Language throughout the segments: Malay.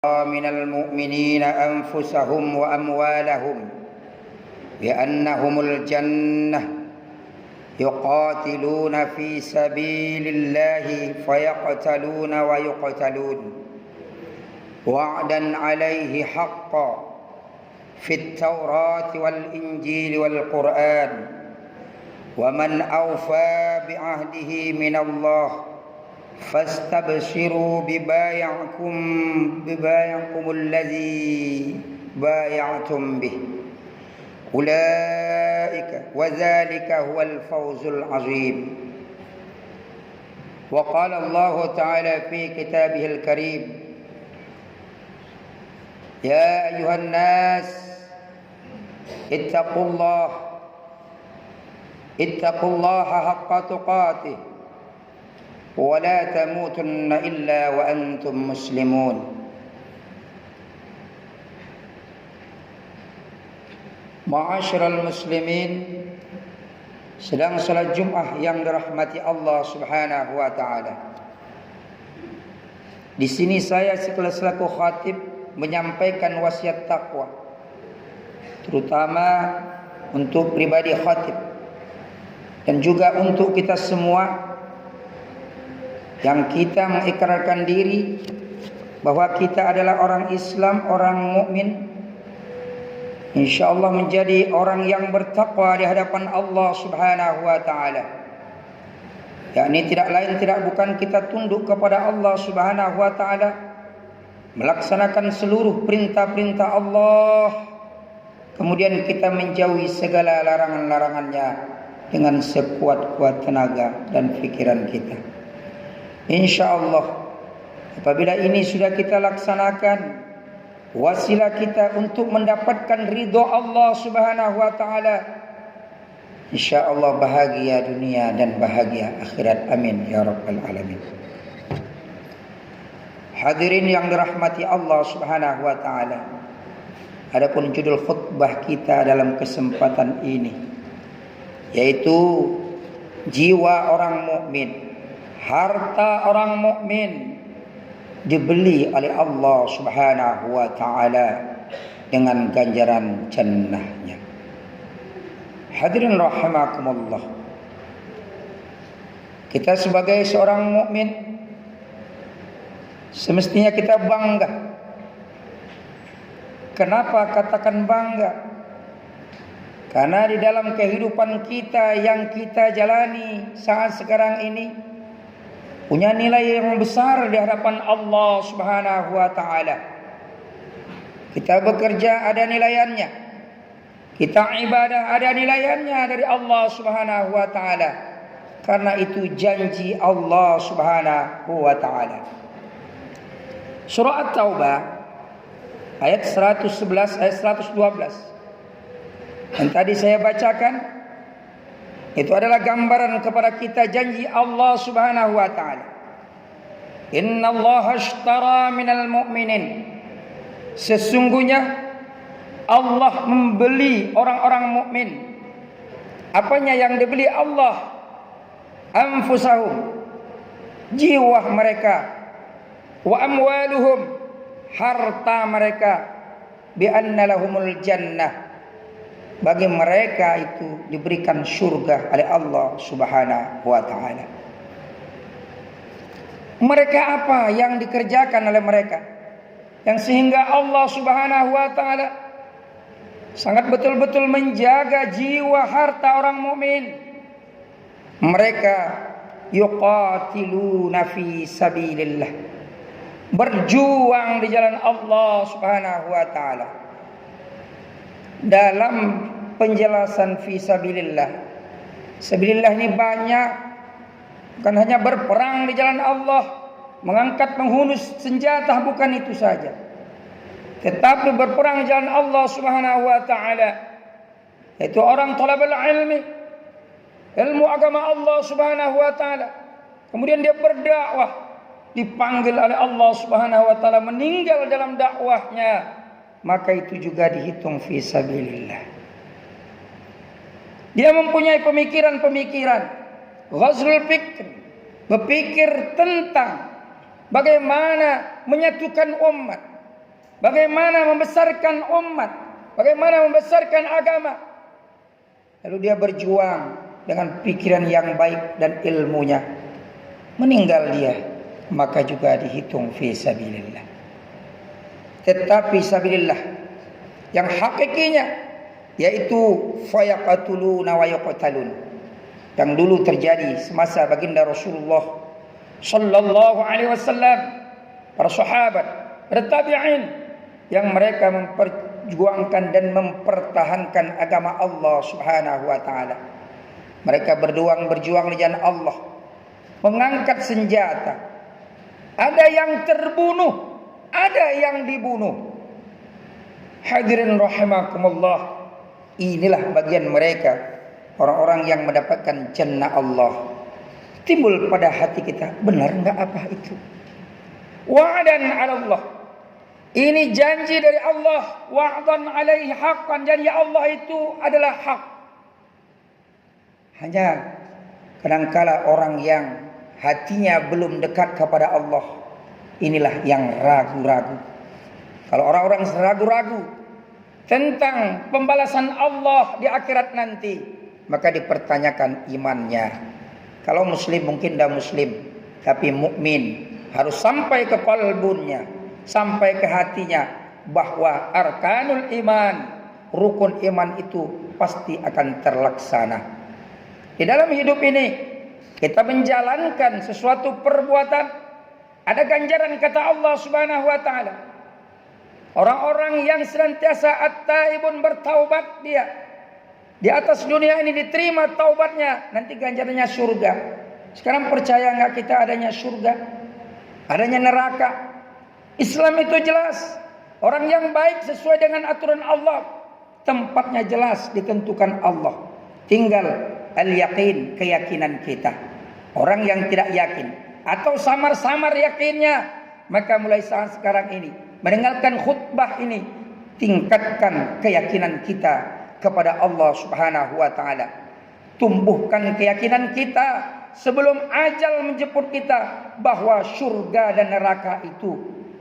من المؤمنين أنفسهم وأموالهم بأنهم الجنة يقاتلون في سبيل الله فيقتلون ويقتلون وعدا عليه حقا في التوراة والإنجيل والقرآن ومن أوفى بعهده من الله فاستبشروا ببايعكم الذي بايعتم به أولئك وذلك هو الفوز العظيم. وقال الله تعالى في كتابه الكريم: يا أيها الناس اتقوا الله حق تقاته ولا تموتن إلا وأنتم مسلمون. Ma'asyiral muslimin, sedang salat Jumat yang dirahmati Allah Subhanahu wa taala. Di sini saya selaku khatib menyampaikan wasiat takwa, terutama untuk pribadi khatib dan juga untuk kita semua yang kita mengikrarkan diri bahwa kita adalah orang Islam, orang mukmin, insyaallah menjadi orang yang bertakwa di hadapan Allah Subhanahu wa taala. Yakni tidak lain tidak bukan kita tunduk kepada Allah Subhanahu wa taala, melaksanakan seluruh perintah-perintah Allah, kemudian kita menjauhi segala larangan-larangannya dengan sekuat-kuat tenaga dan pikiran kita. InsyaAllah apabila ini sudah kita laksanakan, wasilah kita untuk mendapatkan ridho Allah Subhanahu wa taala, insyaallah bahagia dunia dan bahagia akhirat. Amin ya rabbal alamin. Hadirin yang dirahmati Allah Subhanahu wa taala, adapun judul khutbah kita dalam kesempatan ini yaitu jiwa orang mukmin, harta orang mukmin dibeli oleh Allah Subhanahu wa taala dengan ganjaran jannahnya. Hadirin rahimakumullah, kita sebagai seorang mukmin semestinya kita bangga. Kenapa katakan bangga? Karena di dalam kehidupan kita yang kita jalani saat sekarang ini punya nilai yang besar di hadapan Allah Subhanahu wa taala. Kita bekerja ada nilaiannya, kita ibadah ada nilaiannya dari Allah Subhanahu wa taala. Karena itu janji Allah Subhanahu wa taala. Surah At-Taubah ayat 111 ayat 112 yang tadi saya bacakan, itu adalah gambaran kepada kita janji Allah Subhanahu wa taala. Innallaha ashtara minal mu'minin, sesungguhnya Allah membeli orang-orang mukmin. Apanya yang dibeli Allah? Anfusahum, jiwa mereka, wa amwaluhum, harta mereka, bi anna lahumul jannah, bagi mereka itu diberikan surga oleh Allah Subhanahu wa taala. Mereka apa yang dikerjakan oleh mereka yang sehingga Allah Subhanahu wa taala sangat betul-betul menjaga jiwa harta orang mukmin? Mereka yuqatiluna fi sabilillah, berjuang di jalan Allah Subhanahu wa taala. Dalam penjelasan fisabilillah, sabilillah ini banyak, bukan hanya berperang di jalan Allah, mengangkat menghunus senjata, bukan itu saja, tetapi berperang di jalan Allah Subhanahu wa taala, yaitu orang talabul ilmi, ilmu agama Allah Subhanahu wa taala, kemudian dia berdakwah, dipanggil oleh Allah Subhanahu wa taala, meninggal dalam dakwahnya, maka itu juga dihitung fi sabilillah. Dia mempunyai pemikiran-pemikiran, ghazrul fikr, berpikir tentang bagaimana menyatukan umat, bagaimana membesarkan umat, bagaimana membesarkan agama. Lalu dia berjuang dengan pikiran yang baik dan ilmunya. Meninggal dia, maka juga dihitung fi sabilillah. Tetapi sabilillah yang hakikinya yaitu fayaqatuluna wa yuqtalun, yang dulu terjadi semasa baginda Rasulullah sallallahu alaihi wasallam, para sahabat, para tabi'in, yang mereka memperjuangkan dan mempertahankan agama Allah Subhanahu wa taala. Mereka berjuang di jalan Allah, mengangkat senjata. Ada yang terbunuh, ada yang dibunuh. Hadirin rahimakumullah, inilah bagian mereka, orang-orang yang mendapatkan jannah Allah. Timbul pada hati kita, benar enggak apa itu? Wa'dan 'ala Allah. Ini janji dari Allah, wa'dan 'alaihi haqqan, janji Allah itu adalah hak. Hanya kadangkala orang yang hatinya belum dekat kepada Allah, inilah yang ragu-ragu. Kalau orang-orang ragu-ragu tentang pembalasan Allah di akhirat nanti, maka dipertanyakan imannya. Kalau muslim mungkin dah muslim, tapi mukmin harus sampai ke qalbunnya, sampai ke hatinya, bahwa arkanul iman, rukun iman itu pasti akan terlaksana. Di dalam hidup ini kita menjalankan sesuatu perbuatan, ada ganjaran kata Allah Subhanahu wa taala. Orang-orang yang senantiasa at-taibun, bertaubat, dia di atas dunia ini diterima taubatnya, nanti ganjarannya surga. Sekarang percaya enggak kita adanya surga, adanya neraka? Islam itu jelas. Orang yang baik sesuai dengan aturan Allah, tempatnya jelas ditentukan Allah. Tinggal al-yaqin, keyakinan kita. Orang yang tidak yakin atau samar-samar yakinnya, maka mulai saat sekarang ini, mendengarkan khutbah ini, tingkatkan keyakinan kita kepada Allah Subhanahu wa taala. Tumbuhkan keyakinan kita sebelum ajal menjemput kita, bahwa surga dan neraka itu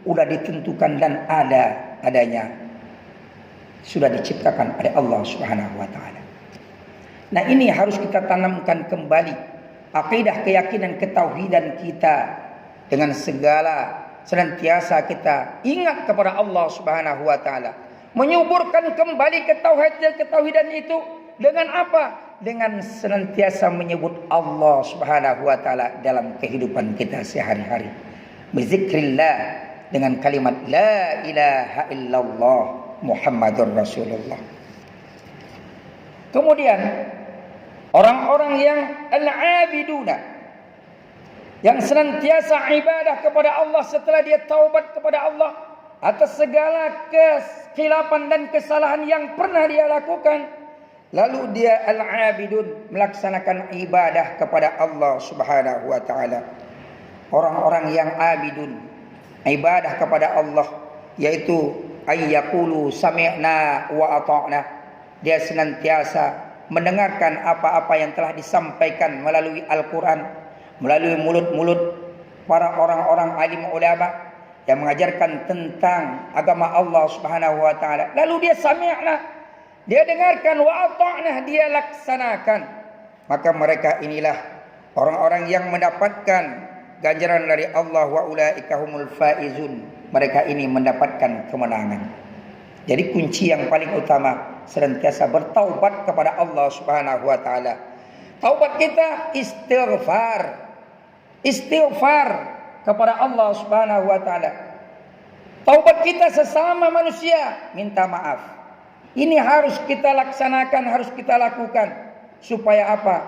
sudah ditentukan dan adanya. Sudah diciptakan oleh Allah Subhanahu wa taala. Nah, ini harus kita tanamkan kembali akidah, keyakinan, ketauhidan kita, dengan segala senantiasa kita ingat kepada Allah Subhanahu wa taala. Menyuburkan kembali ketauhidan itu dengan apa? Dengan senantiasa menyebut Allah Subhanahu wa taala dalam kehidupan kita sehari-hari. Berzikrillah dengan kalimat la ilaha illallah Muhammadur Rasulullah. Kemudian orang-orang yang al-abiduna, yang senantiasa ibadah kepada Allah setelah dia taubat kepada Allah atas segala kesilapan dan kesalahan yang pernah dia lakukan, lalu dia al-abidun, melaksanakan ibadah kepada Allah Subhanahu wa taala. Orang-orang yang abidun, ibadah kepada Allah, yaitu ayyaqulu sami'na wa ata'na. Dia senantiasa mendengarkan apa-apa yang telah disampaikan melalui Al-Quran, melalui mulut-mulut para orang-orang alim ulama yang mengajarkan tentang agama Allah Subhanahu wa taala. Lalu dia sami'na, dia dengarkan, wa ata'na, dia laksanakan. Maka mereka inilah orang-orang yang mendapatkan ganjaran dari Allah, wa ulaika humul faizun. Mereka ini mendapatkan kemenangan. Jadi kunci yang paling utama, senantiasa bertaubat kepada Allah Subhanahu wa taala. Taubat kita istighfar. Istighfar kepada Allah Subhanahu wa taala. Taubat kita sesama manusia, minta maaf. Ini harus kita laksanakan, harus kita lakukan, supaya apa?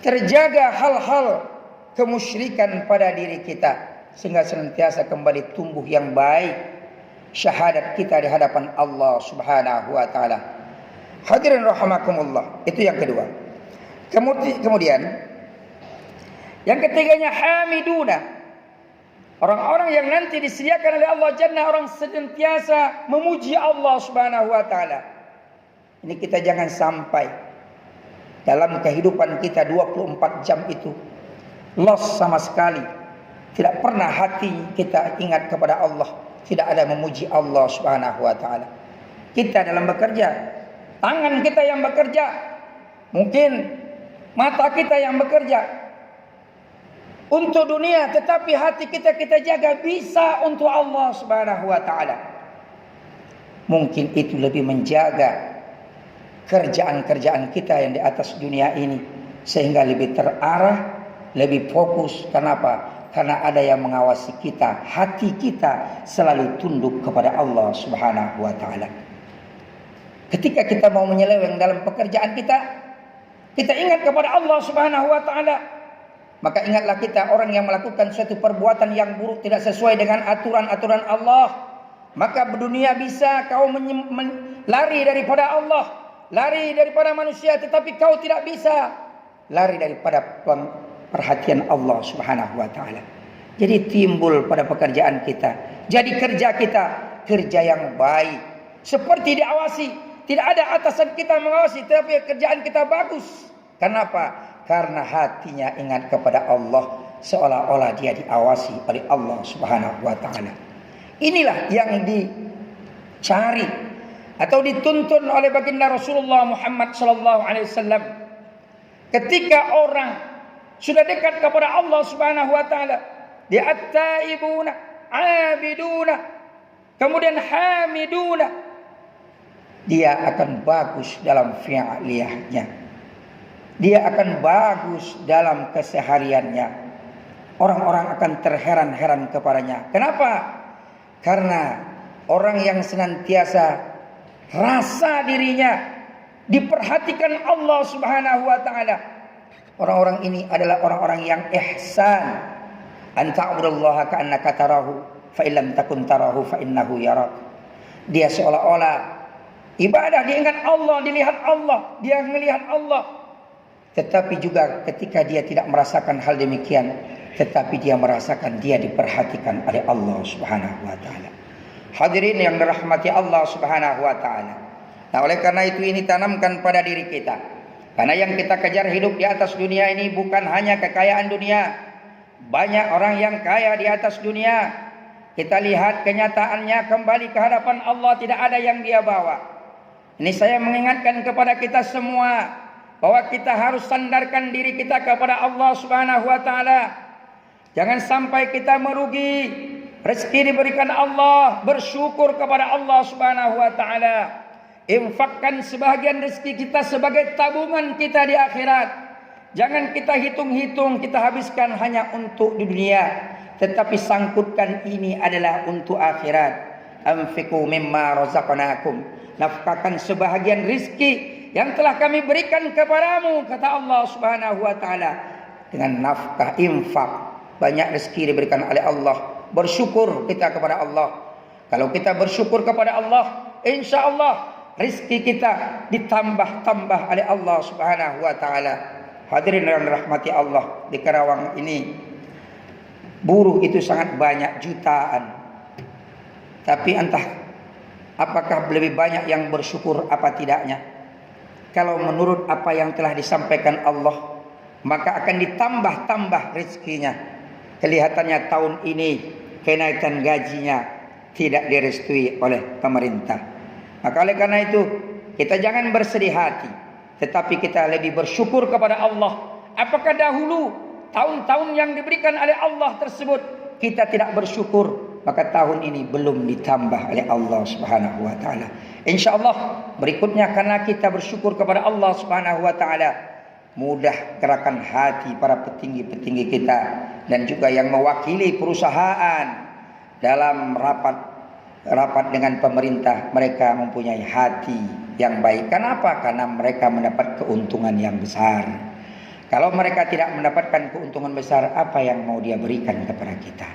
Terjaga hal-hal kemusyrikan pada diri kita, sehingga senantiasa kembali tumbuh yang baik syahadat kita di hadapan Allah Subhanahu wa taala. Hadirin rahimakumullah, itu yang kedua. Kemudian yang ketiganya hamiduna, orang-orang yang nanti disediakan oleh Allah Jannah, orang senantiasa memuji Allah Subhanahu wa taala. Ini kita jangan sampai dalam kehidupan kita 24 jam itu lost sama sekali, Tidak pernah hati kita ingat kepada Allah. Tidak ada memuji Allah Subhanahu wa ta'ala. Kita dalam bekerja, tangan kita yang bekerja, mungkin mata kita yang bekerja untuk dunia, tetapi hati kita jaga bisa untuk Allah Subhanahu wa ta'ala. Mungkin itu lebih menjaga kerjaan-kerjaan kita yang di atas dunia ini, sehingga lebih terarah, lebih fokus. Kenapa? Karena ada yang mengawasi kita. Hati kita selalu tunduk kepada Allah Subhanahu wa ta'ala. Ketika kita mau menyeleweng dalam pekerjaan kita, kita ingat kepada Allah Subhanahu wa ta'ala. Maka ingatlah kita, orang yang melakukan suatu perbuatan yang buruk tidak sesuai dengan aturan-aturan Allah, maka dunia bisa kau lari daripada Allah, lari daripada manusia, tetapi kau tidak bisa lari daripada perhatian Allah Subhanahu wa ta'ala. Jadi timbul pada pekerjaan kita, jadi kerja kita kerja yang baik, seperti diawasi. Tidak ada atasan kita mengawasi, tetapi kerjaan kita bagus. Kenapa? Karena hatinya ingat kepada Allah, seolah-olah dia diawasi oleh Allah Subhanahu wa ta'ala. Inilah yang dicari atau dituntun oleh baginda Rasulullah Muhammad sallallahu alaihi wasallam. Ketika orang sudah dekat kepada Allah Subhanahu wa ta'ala, dia at-taibuna, abiduna, kemudian hamiduna, dia akan bagus dalam fi'liyahnya, dia akan bagus dalam kesehariannya. Orang-orang akan terheran-heran kepadanya. Kenapa? Karena orang yang senantiasa rasa dirinya diperhatikan Allah Subhanahu wa ta'ala, orang-orang ini adalah orang-orang yang ihsan. Anta'budallaha ka'annaka tarahu fa illam takun tarahu fa innahu yarak. Dia seolah-olah ibadah, dia ingat Allah, dilihat Allah, dia melihat Allah. Tetapi juga ketika dia tidak merasakan hal demikian, tetapi dia merasakan dia diperhatikan oleh Allah Subhanahu wa ta'ala. Hadirin yang dirahmati Allah Subhanahu wa ta'ala. Nah, oleh karena itu ini tanamkan pada diri kita. Karena yang kita kejar hidup di atas dunia ini bukan hanya kekayaan dunia. Banyak orang yang kaya di atas dunia, kita lihat kenyataannya kembali ke hadapan Allah tidak ada yang dia bawa. Ini saya mengingatkan kepada kita semua bahwa kita harus sandarkan diri kita kepada Allah Subhanahu wa ta'ala. Jangan sampai kita merugi. Rezeki diberikan Allah, bersyukur kepada Allah Subhanahu wa ta'ala. Infakkan sebahagian rezeki kita sebagai tabungan kita di akhirat. Jangan kita hitung-hitung, kita habiskan hanya untuk dunia, tetapi sangkutkan ini adalah untuk akhirat. Anfiqu mimma razaqnakum, nafkahkan sebahagian rizki yang telah kami berikan kepadamu, kata Allah Subhanahu wa ta'ala. Dengan nafkah, infak, banyak rezeki diberikan oleh Allah. Bersyukur kita kepada Allah. Kalau kita bersyukur kepada Allah, insya Allah rizki kita ditambah-tambah oleh Allah Subhanahu wa ta'ala. Hadirin yang dirahmati Allah, di Karawang ini buruh itu sangat banyak, jutaan. Tapi entah apakah lebih banyak yang bersyukur apa tidaknya. Kalau menurut apa yang telah disampaikan Allah, maka akan ditambah-tambah rezekinya. Kelihatannya tahun ini kenaikan gajinya tidak direstui oleh pemerintah. Maka oleh karena itu kita jangan bersedih hati, tetapi kita lebih bersyukur kepada Allah. Apakah dahulu tahun-tahun yang diberikan oleh Allah tersebut kita tidak bersyukur, maka tahun ini belum ditambah oleh Allah Subhanahu wa ta'ala. InsyaAllah berikutnya, karena kita bersyukur kepada Allah Subhanahu wa ta'ala, mudah gerakan hati para petinggi-petinggi kita dan juga yang mewakili perusahaan dalam rapat dengan pemerintah. Mereka mempunyai hati yang baik. Kenapa? Karena mereka mendapat keuntungan yang besar. Kalau mereka tidak mendapatkan keuntungan besar, apa yang mau dia berikan kepada kita?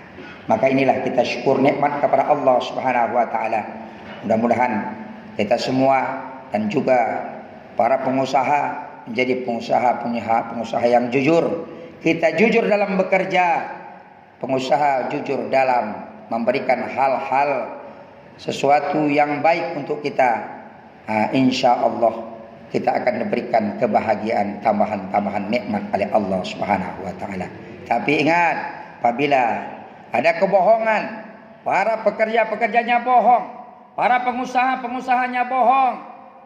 Maka inilah kita syukur nikmat kepada Allah Subhanahu wa ta'ala. Mudah-mudahan kita semua dan juga para pengusaha menjadi pengusaha yang jujur. Kita jujur dalam bekerja, pengusaha jujur dalam memberikan hal-hal sesuatu yang baik untuk kita. Insya Allah kita akan diberikan kebahagiaan, tambahan nikmat oleh Allah Subhanahu wa ta'ala. Tapi ingat, apabila ada kebohongan, para pekerja-pekerjanya bohong, para pengusaha-pengusahanya bohong,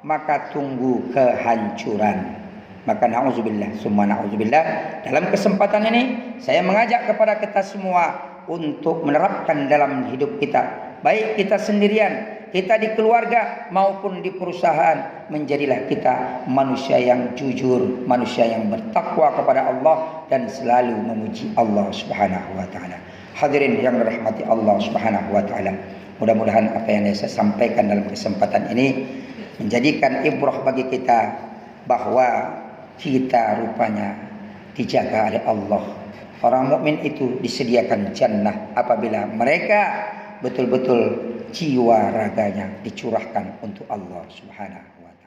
maka tunggu kehancuran. Maka na'udzubillah, summa na'udzubillah. Dalam kesempatan ini saya mengajak kepada kita semua untuk menerapkan dalam hidup kita, baik kita sendirian, kita di keluarga maupun di perusahaan, menjadilah kita manusia yang jujur, manusia yang bertakwa kepada Allah dan selalu memuji Allah Subhanahu wa taala. Hadirin yang dirahmati Allah Subhanahu wa taala, mudah-mudahan apa yang saya sampaikan dalam kesempatan ini menjadikan ibrah bagi kita bahwa kita rupanya dijaga oleh Allah. Orang mukmin itu disediakan jannah apabila mereka betul-betul jiwa raganya dicurahkan untuk Allah Subhanahu wa taala.